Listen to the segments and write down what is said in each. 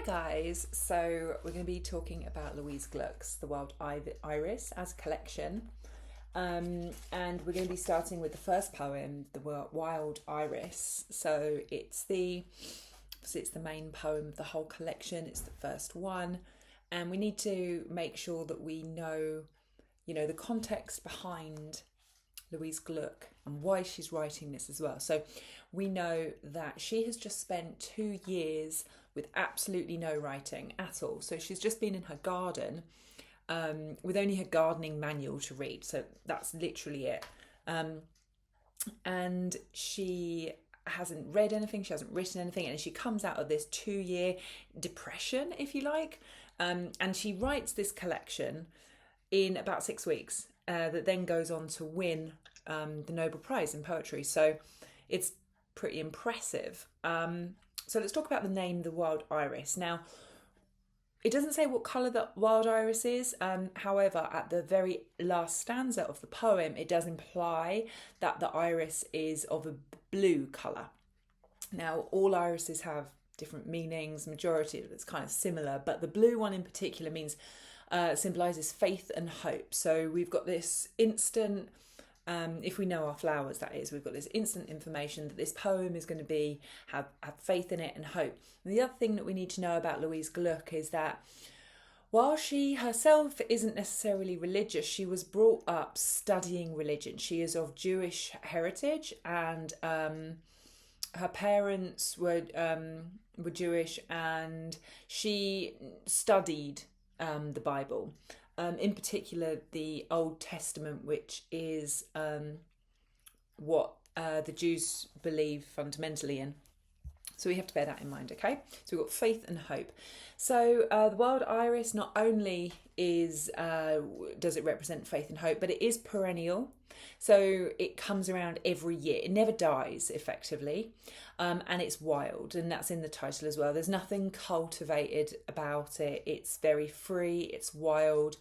Guys, so we're going to be talking about Louise Gluck's The Wild Iris as a collection, and we're going to be starting with the first poem, The Wild Iris. So it's the main poem of the whole collection. It's the first one, and we need to make sure that we know, the context behind Louise Gluck and why she's writing this as well. So we know that she has just spent 2 years with absolutely no writing at all. So she's just been in her garden with only her gardening manual to read. So that's literally it. And she hasn't read anything, she hasn't written anything, and she comes out of this 2-year depression, if you like. And she writes this collection in about 6 weeks that then goes on to win the Nobel Prize in Poetry. So it's pretty impressive. So let's talk about the name, the wild iris. Now, it doesn't say what colour the wild iris is. However, at the very last stanza of the poem, it does imply that the iris is of a blue colour. Now, all irises have different meanings. Majority of it's kind of similar, but the blue one in particular means symbolises faith and hope. So we've got this instant, if we know our flowers, that is, we've got this instant information that this poem is going to have faith in it and hope. And the other thing that we need to know about Louise Gluck is that while she herself isn't necessarily religious, she was brought up studying religion. She is of Jewish heritage, and her parents were Jewish, and she studied the Bible. In particular, the Old Testament, which is what the Jews believe fundamentally in. So we have to bear that in mind, okay? So we've got faith and hope. So the wild iris not only does it represent faith and hope, but it is perennial. So it comes around every year. It never dies, effectively. And it's wild, and that's in the title as well. There's nothing cultivated about it. It's very free. It's wild.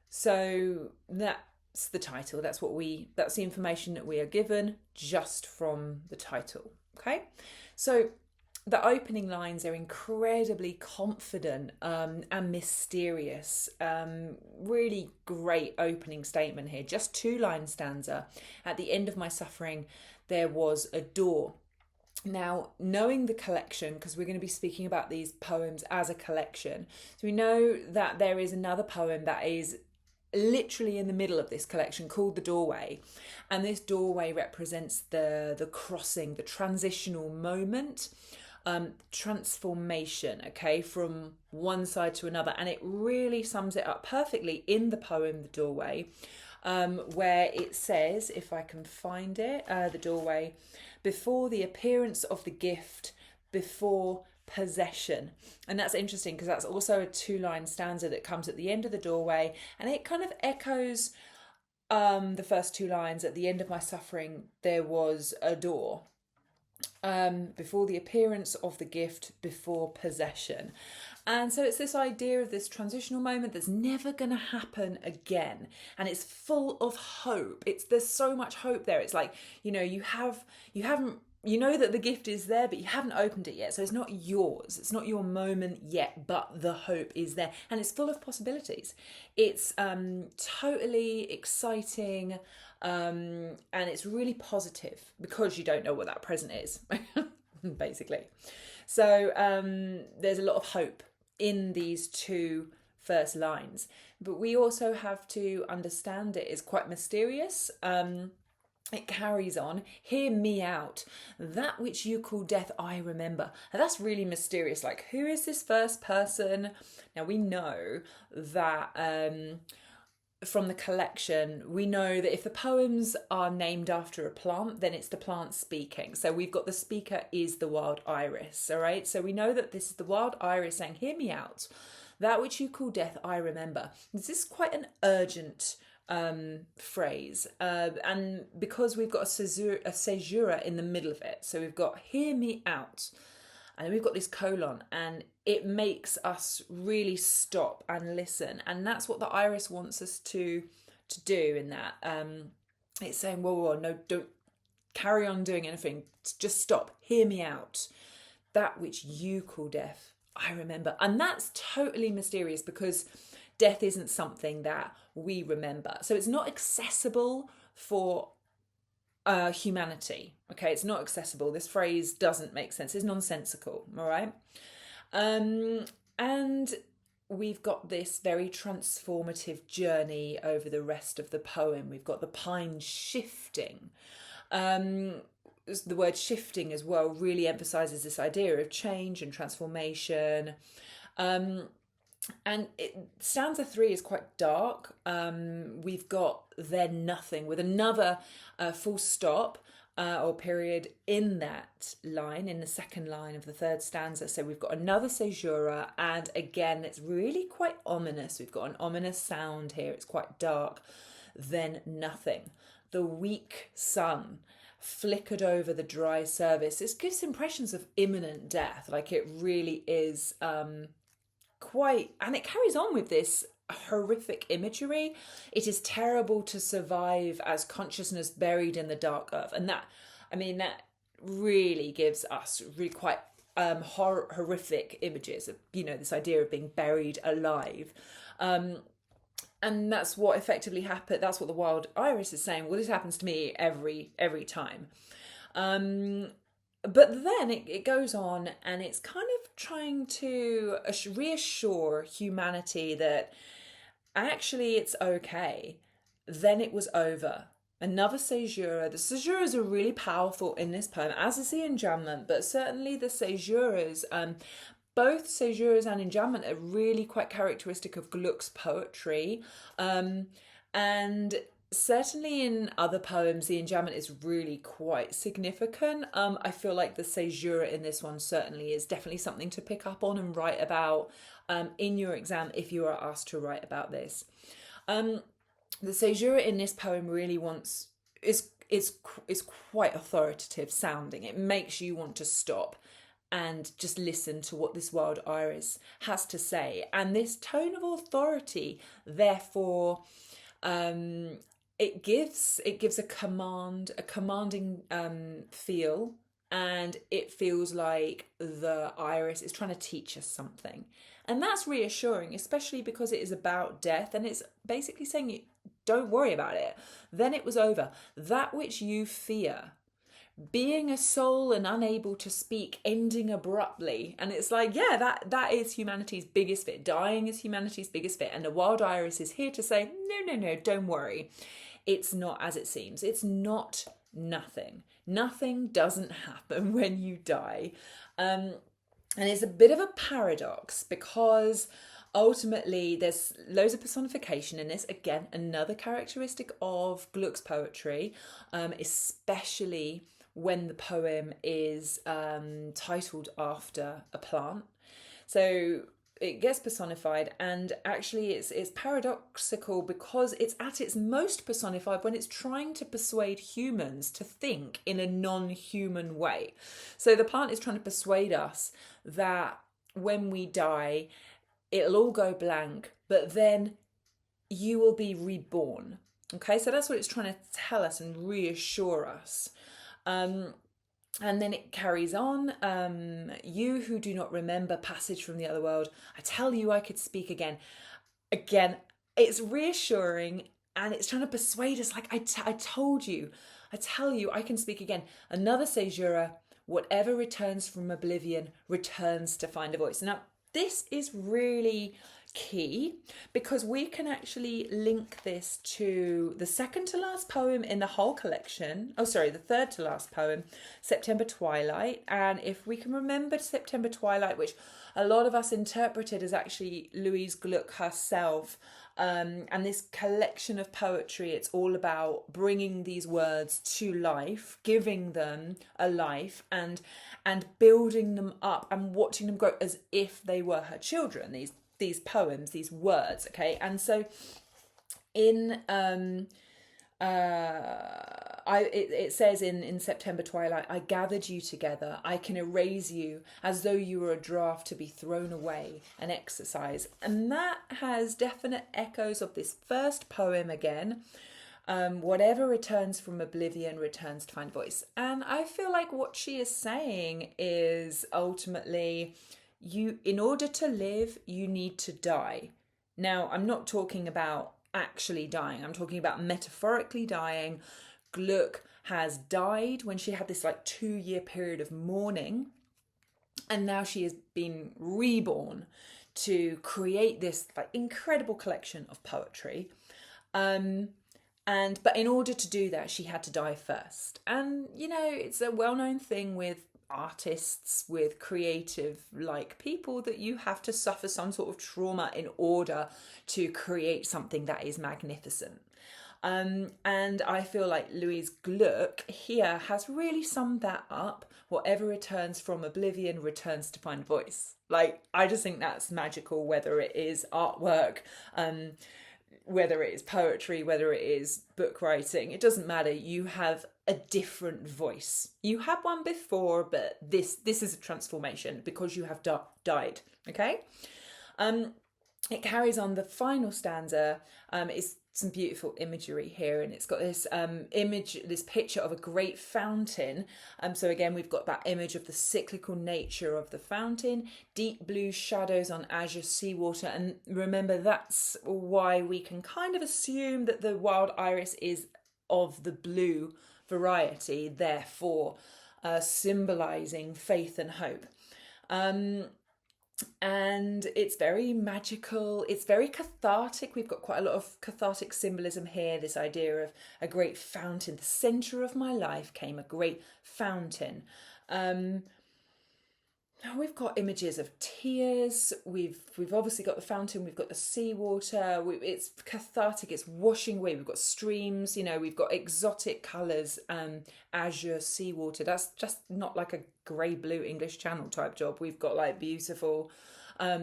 So that's the title. That's the information that we are given just from the title. Okay. So the opening lines are incredibly confident and mysterious. Really great opening statement here. Just 2-line stanza. At the end of my suffering, there was a door. Now, knowing the collection, because we're going to be speaking about these poems as a collection, so we know that there is another poem that is literally in the middle of this collection called The Doorway. And this doorway represents the crossing, the transitional moment, transformation, okay, from one side to another. And it really sums it up perfectly in the poem The Doorway, where it says, if I can find it, the doorway, before the appearance of the gift, before possession. And that's interesting because that's also a 2-line stanza that comes at the end of the doorway, and it kind of echoes the first 2 lines. At the end of my suffering, there was a door. Before the appearance of the gift, before possession. And so it's this idea of this transitional moment that's never going to happen again. And it's full of hope. There's so much hope there. It's like, you know that the gift is there, but you haven't opened it yet. So it's not yours. It's not your moment yet, but the hope is there. And it's full of possibilities. It's totally exciting. And it's really positive because you don't know what that present is, basically. So there's a lot of hope in these 2 first lines. But we also have to understand it is quite mysterious. It carries on. Hear me out. That which you call death, I remember. And that's really mysterious. Like, who is this first person? Now, we know that from the collection, we know that if the poems are named after a plant, then it's the plant speaking. So we've got the speaker is the wild iris, all right? So we know that this is the wild iris saying, hear me out. That which you call death, I remember. This is quite an urgent phrase, and because we've got a caesura in the middle of it, so we've got hear me out, and then we've got this colon, and it makes us really stop and listen. And that's what the iris wants us to do in that. It's saying, whoa, no, don't carry on doing anything, just stop, hear me out. that which you call death, I remember. And that's totally mysterious because death isn't something that we remember. So it's not accessible for humanity. Okay, it's not accessible. This phrase doesn't make sense. It's nonsensical. All right. And we've got this very transformative journey over the rest of the poem. We've got the pine shifting. The word shifting as well really emphasizes this idea of change and transformation. And stanza 3 is quite dark. We've got then nothing with another full stop or period in that line, in the second line of the third stanza. So we've got another caesura, and again, it's really quite ominous. We've got an ominous sound here. It's quite dark. Then nothing. The weak sun flickered over the dry surface. It gives impressions of imminent death. Like it really is quite, and it carries on with this horrific imagery. It is terrible to survive as consciousness buried in the dark earth, and that really gives us really quite horrific images of, you know, this idea of being buried alive. And that's what effectively happened. That's what the wild iris is saying. Well, this happens to me every time. But then it goes on, and it's kind of trying to reassure humanity that actually it's okay. Then it was over. Another caesura. The caesuras are really powerful in this poem, as is the enjambment, but certainly the caesuras, both caesuras and enjambment are really quite characteristic of Gluck's poetry. And certainly in other poems, the enjambment is really quite significant. I feel like the caesura in this one certainly is definitely something to pick up on and write about in your exam if you are asked to write about this. The caesura in this poem really is quite authoritative sounding. It makes you want to stop and just listen to what this wild iris has to say. And this tone of authority, therefore, it gives a commanding feel, and it feels like the iris is trying to teach us something. And that's reassuring, especially because it is about death, and it's basically saying, don't worry about it. Then it was over. That which you fear, being a soul and unable to speak, ending abruptly. And it's like, yeah, that is humanity's biggest fit. Dying is humanity's biggest fit. And the wild iris is here to say, no, don't worry. It's not as it seems. It's not nothing. Nothing doesn't happen when you die. And it's a bit of a paradox because ultimately there's loads of personification in this. Again, another characteristic of Gluck's poetry, especially when the poem is titled after a plant. So it gets personified, and actually it's paradoxical because it's at its most personified when it's trying to persuade humans to think in a non-human way. So the plant is trying to persuade us that when we die, it'll all go blank, but then you will be reborn. Okay, so that's what it's trying to tell us and reassure us. And then it carries on. You who do not remember passage from the other world, I tell you I could speak again. Again, it's reassuring, and it's trying to persuade us, like, I told you, I tell you I can speak again. Another caesura, whatever returns from oblivion returns to find a voice. Now, this is really key because we can actually link this to the second to last poem in the whole collection. The third to last poem, September Twilight. And if we can remember September Twilight, which a lot of us interpreted as actually Louise Gluck herself, and this collection of poetry, it's all about bringing these words to life, giving them a life, and building them up and watching them grow as if they were her children, these poems, these words, okay? And so in it says in September Twilight, I gathered you together, I can erase you as though you were a draft to be thrown away, an exercise. And that has definite echoes of this first poem again. Whatever returns from oblivion returns to find voice. And I feel like what she is saying is ultimately, in order to live, you need to die. Now, I'm not talking about actually dying. I'm talking about metaphorically dying. Gluck has died when she had this like 2-year period of mourning, and now she has been reborn to create this like incredible collection of poetry. But in order to do that, she had to die first. And it's a well-known thing with artists, with creative like people, that you have to suffer some sort of trauma in order to create something that is magnificent. And I feel like Louise Gluck here has really summed that up. Whatever returns from oblivion returns to find voice. Like, I just think that's magical, whether it is artwork, whether it is poetry, whether it is book writing, it doesn't matter. You have a different voice. You had one before, but this is a transformation because you have died. Okay. It carries on. The final stanza is some beautiful imagery here, and it's got this this picture of a great fountain. So again, we've got that image of the cyclical nature of the fountain, deep blue shadows on azure seawater, and remember, that's why we can kind of assume that the wild iris is of the blue variety, therefore symbolizing faith and hope. And it's very magical, it's very cathartic. We've got quite a lot of cathartic symbolism here, this idea of a great fountain. The centre of my life came a great fountain. We've got images of tears, we've obviously got the fountain, we've got the seawater, it's cathartic, it's washing away. We've got streams, we've got exotic colours, azure seawater. That's just not like a grey blue English Channel type job. We've got like beautiful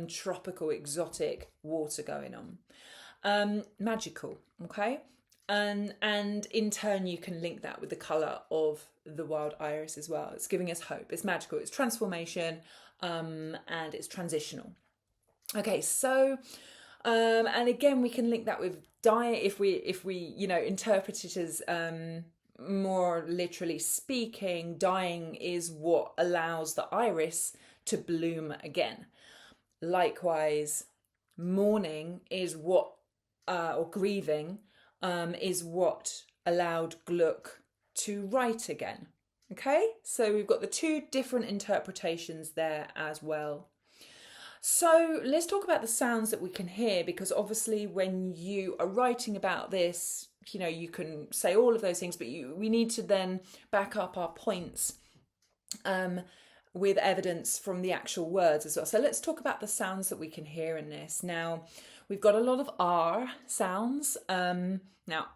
tropical exotic water going on. Magical, okay? And in turn, you can link that with the colour of the wild iris as well. It's giving us hope. It's magical. It's transformation, and it's transitional. Okay, so and again, we can link that with dying if we interpret it as more literally speaking. Dying is what allows the iris to bloom again. Likewise, mourning is what or grieving. Is what allowed Gluck to write again. Okay, so we've got the two different interpretations there as well. So let's talk about the sounds that we can hear, because obviously when you are writing about this, you can say all of those things, but we need to then back up our points with evidence from the actual words as well. So let's talk about the sounds that we can hear in this. Now, we've got a lot of R sounds. Now,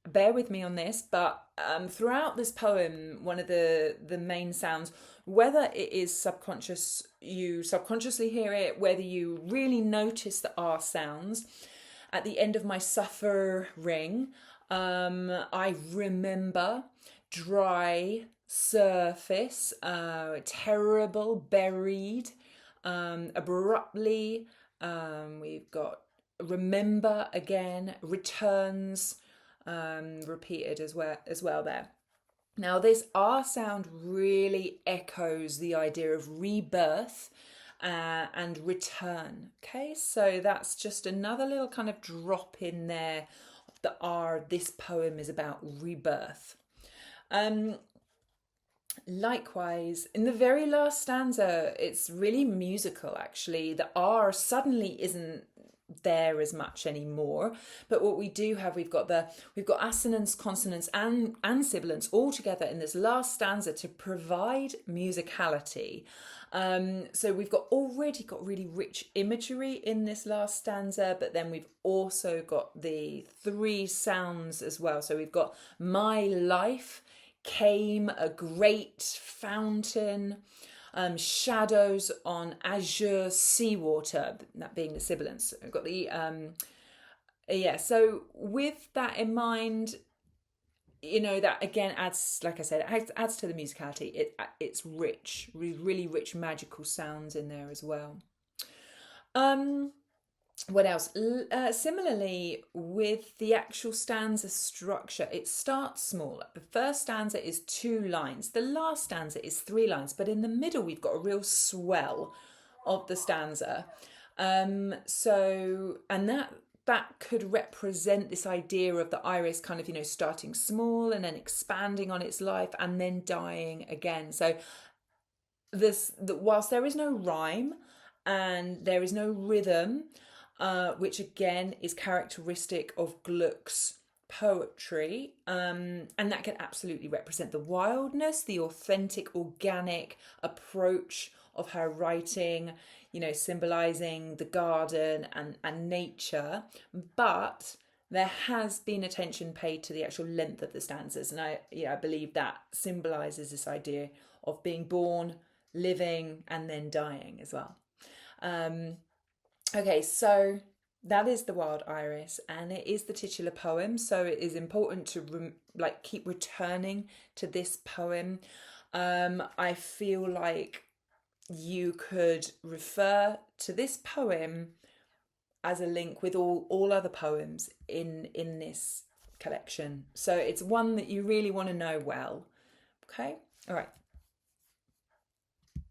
bear with me on this, but throughout this poem, one of the main sounds, whether it is subconscious, you subconsciously hear it, whether you really notice the R sounds, at the end of my suffering, I remember, dry, surface, terrible, buried, abruptly, we've got remember again, returns, repeated as well there. Now, this R sound really echoes the idea of rebirth and return. Okay, so that's just another little kind of drop in there. The R, this poem is about rebirth. Likewise, in the very last stanza, it's really musical actually. The R suddenly isn't there as much anymore, but what we do have, we've got assonance, consonants and sibilants all together in this last stanza to provide musicality. So we've already got really rich imagery in this last stanza, but then we've also got the three sounds as well. So we've got my life came a great fountain, shadows on azure seawater, that being the sibilants. I've got the so with that in mind, that again adds, like I said, it adds to the musicality. It's rich, really rich magical sounds in there as well. What else? Similarly, with the actual stanza structure, it starts small. The first stanza is 2 lines. The last stanza is 3 lines. But in the middle, we've got a real swell of the stanza. And that could represent this idea of the iris kind of, starting small and then expanding on its life and then dying again. So whilst there is no rhyme and there is no rhythm, which again is characteristic of Gluck's poetry, and that can absolutely represent the wildness, the authentic, organic approach of her writing, symbolizing the garden and nature. But there has been attention paid to the actual length of the stanzas, and I believe that symbolizes this idea of being born, living, and then dying as well. Okay, so that is the Wild Iris, and it is the titular poem. So it is important to keep returning to this poem. I feel like you could refer to this poem as a link with all other poems in this collection. So it's one that you really want to know well. Okay, all right.